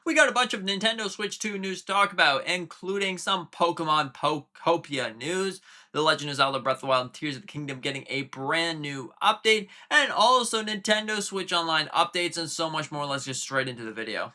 we got a bunch of Nintendo Switch 2 news to talk about, including some Pokemon Pootopia news, The Legend of Zelda Breath of the Wild and Tears of the Kingdom getting a brand new update, and also Nintendo Switch Online updates and so much more. Let's get straight into the video.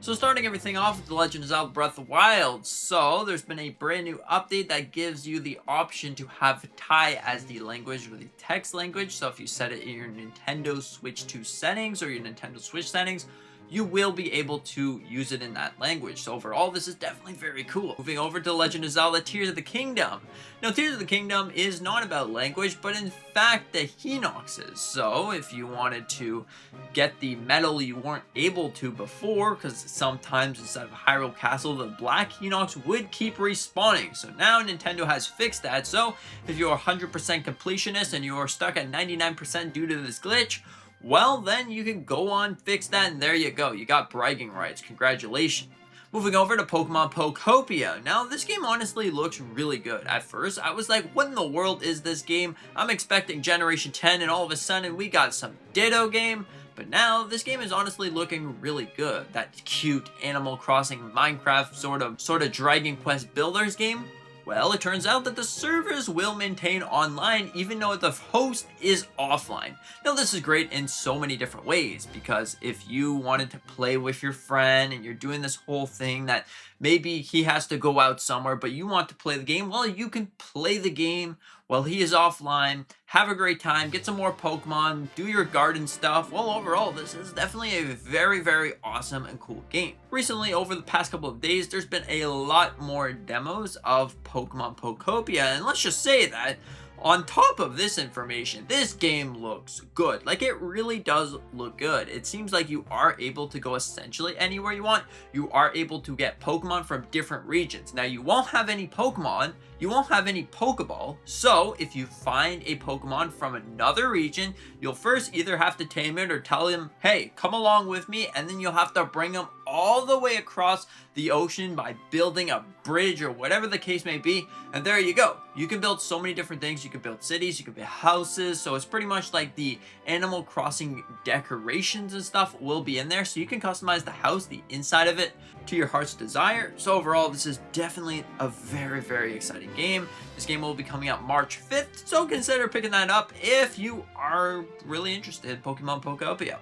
So starting everything off with The Legend of Zelda Breath of the Wild. So there's been a brand new update that gives you the option to have Thai as the language or the text language. So if you set it in your Nintendo Switch 2 settings or your Nintendo Switch settings, you will be able to use it in that language. So overall, this is definitely very cool. Moving over to Legend of Zelda Tears of the Kingdom. Now, Tears of the Kingdom is not about language, but in fact the Hinoxes. So if you wanted to get the medal you weren't able to before, because sometimes instead of Hyrule Castle, the black Hinox would keep respawning. So now Nintendo has fixed that. So if you're 100% completionist and you are stuck at 99% due to this glitch, well, then you can go on, fix that, and there you go. You got bragging rights. Congratulations. Moving over to Pokemon Pootopia. Now, this game honestly looks really good. At first, I was like, what in the world is this game? I'm expecting Generation 10, and all of a sudden, we got some Ditto game. But now, this game is honestly looking really good. That cute Animal Crossing Minecraft sort of Dragon Quest Builders game. Well, it turns out that the servers will maintain online even though the host is offline. Now, this is great in so many different ways, because if you wanted to play with your friend and you're doing this whole thing that maybe he has to go out somewhere, but you want to play the game, well, you can play the game while he is offline, have a great time, get some more Pokemon, do your garden stuff. Well, overall, this is definitely a very, very awesome and cool game. Recently, over the past couple of days, there's been a lot more demos of Pokemon Pootopia, and let's just say that on top of this information, this game looks good. Like, it really does look good. It seems like you are able to go essentially anywhere you want. You are able to get Pokemon from different regions. Now, you won't have any Pokemon. You won't have any Pokeball. So, if you find a Pokemon from another region, you'll first either have to tame it or tell him, hey, come along with me, and then you'll have to bring him all the way across the ocean by building a bridge or whatever the case may be. And there you go. You can build so many different things. You can build cities, you can build houses. So it's pretty much like the Animal Crossing decorations and stuff will be in there. So you can customize the house, the inside of it, to your heart's desire. So overall, this is definitely a very, very exciting game. This game will be coming out March 5th. So consider picking that up if you are really interested in Pokemon Pootopia.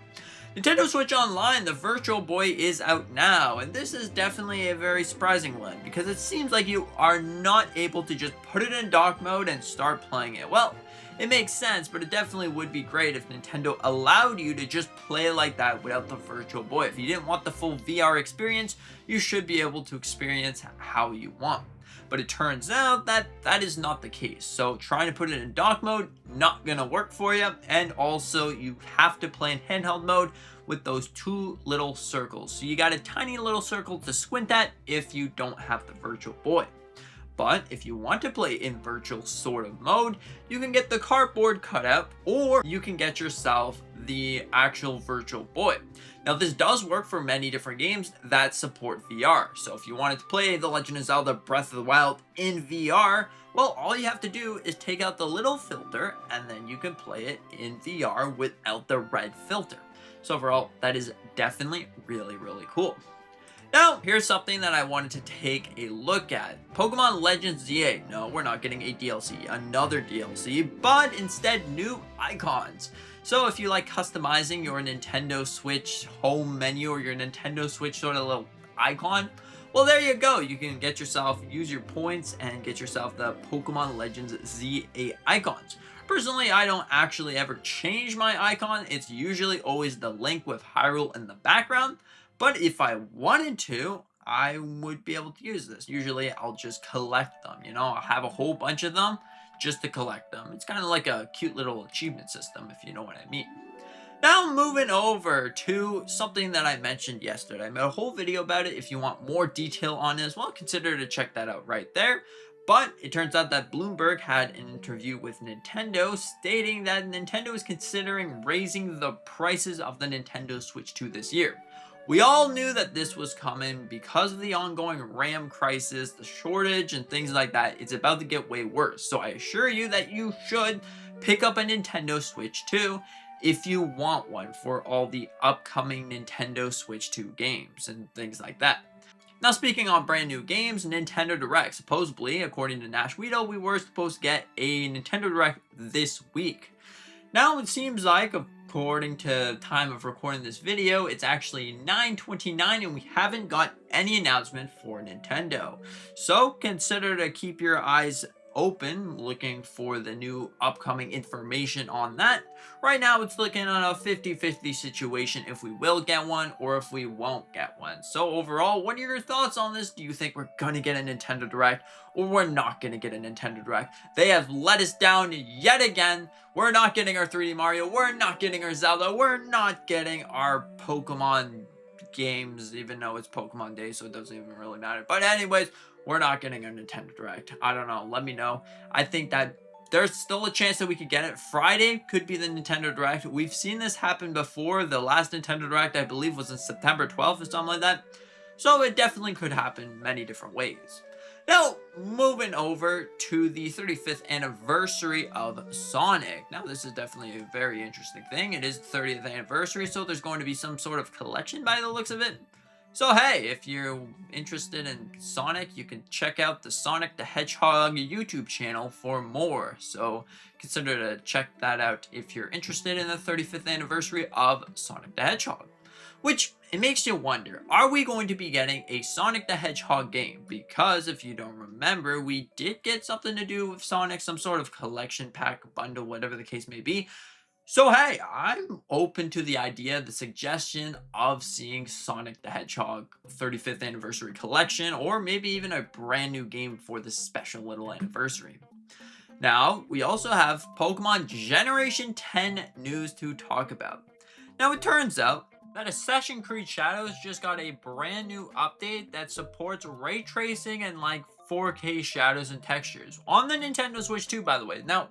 Nintendo Switch Online, the Virtual Boy is out now, and this is definitely a very surprising one because it seems like you are not able to just put it in dock mode and start playing it. Well, it makes sense, but it definitely would be great if Nintendo allowed you to just play like that without the Virtual Boy. If you didn't want the full VR experience, you should be able to experience how you want. But it turns out that that is not the case. So trying to put it in dock mode, not gonna work for you. And also you have to play in handheld mode with those two little circles. So you got a tiny little circle to squint at if you don't have the Virtual Boy. But if you want to play in virtual sort of mode, you can get the cardboard cutout, or you can get yourself the actual Virtual Boy. Now, this does work for many different games that support VR. So if you wanted to play The Legend of Zelda Breath of the Wild in VR, well, all you have to do is take out the little filter and then you can play it in VR without the red filter. So overall, that is definitely really, really cool. Now, here's something that I wanted to take a look at. Pokemon Legends ZA. No, we're not getting a DLC, another DLC, but instead new icons. So if you like customizing your Nintendo Switch home menu or your Nintendo Switch sort of little icon, well, there you go. You can get yourself, use your points and get yourself the Pokemon Legends ZA icons. Personally, I don't actually ever change my icon. It's usually always the link with Hyrule in the background. But if I wanted to, I would be able to use this. Usually, I'll just collect them. You know, I'll have a whole bunch of them just to collect them. It's kind of like a cute little achievement system, if you know what I mean. Now, moving over to something that I mentioned yesterday. I made a whole video about it. If you want more detail on this, well, consider to check that out right there. But it turns out that Bloomberg had an interview with Nintendo stating that Nintendo is considering raising the prices of the Nintendo Switch 2 this year. We all knew that this was coming because of the ongoing RAM crisis, the shortage, and things like that. It's about to get way worse. So I assure you that you should pick up a Nintendo Switch 2 if you want one for all the upcoming Nintendo Switch 2 games and things like that. Now, speaking on brand new games, Nintendo Direct. Supposedly, according to Nash Guido, we were supposed to get a Nintendo Direct this week. Now, it seems like, according to time of recording this video, it's actually 9:29 and we haven't got any announcement for Nintendo. So, consider to keep your eyes open, looking for the new upcoming information on that. Right now, it's looking on a 50-50 situation if we will get one or if we won't get one. So overall, what are your thoughts on this? Do you think we're gonna get a Nintendo Direct or we're not gonna get a Nintendo Direct? They have let us down yet again. We're not getting our 3D Mario, we're not getting our Zelda, we're not getting our Pokemon games, even though it's Pokemon Day, so it doesn't even really matter. But anyways, we're not getting a Nintendo Direct. I don't know. Let me know. I think that there's still a chance that we could get it. Friday could be the Nintendo Direct. We've seen this happen before. The last Nintendo Direct, I believe, was on September 12th or something like that. So it definitely could happen many different ways. Now, moving over to the 35th anniversary of Sonic. Now, this is definitely a very interesting thing. It is the 30th anniversary, so there's going to be some sort of collection by the looks of it. So hey, if you're interested in Sonic, you can check out the Sonic the Hedgehog YouTube channel for more. So consider to check that out if you're interested in the 35th anniversary of Sonic the Hedgehog. Which, it makes you wonder, are we going to be getting a Sonic the Hedgehog game? Because if you don't remember, we did get something to do with Sonic, some sort of collection pack, bundle, whatever the case may be. So hey, I'm open to the idea, the suggestion of seeing Sonic the Hedgehog 35th anniversary collection, or maybe even a brand new game for this special little anniversary. Now, we also have Pokemon Generation 10 news to talk about. Now, it turns out that Assassin's Creed Shadows just got a brand new update that supports ray tracing and like 4K shadows and textures on the Nintendo Switch 2, by the way. Now,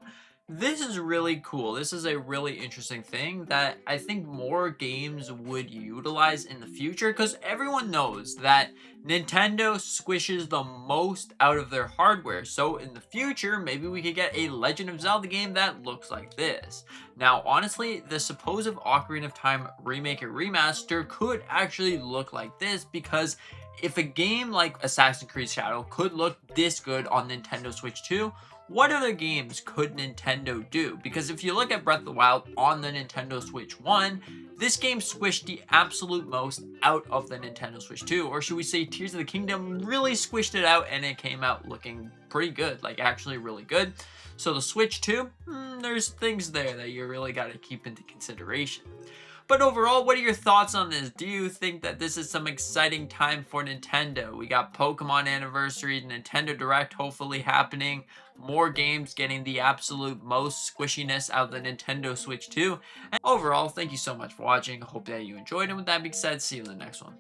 this is really cool. This is a really interesting thing that I think more games would utilize in the future, because everyone knows that Nintendo squishes the most out of their hardware. So in the future, maybe we could get a Legend of Zelda game that looks like this. Now, honestly, the supposed Ocarina of Time remake or remaster could actually look like this, because if a game like Assassin's Creed Shadow could look this good on Nintendo Switch 2, what other games could Nintendo do? Because if you look at Breath of the Wild on the Nintendo Switch 1, this game squished the absolute most out of the Nintendo Switch 2. Or should we say Tears of the Kingdom really squished it out and it came out looking pretty good, like actually really good. So the Switch 2, there's things there that you really got to keep into consideration. But overall, what are your thoughts on this? Do you think that this is some exciting time for Nintendo? We got Pokemon Anniversary, Nintendo Direct hopefully happening, more games getting the absolute most squishiness out of the Nintendo Switch 2. And overall, thank you so much for watching. I hope that you enjoyed, and with that being said, see you in the next one.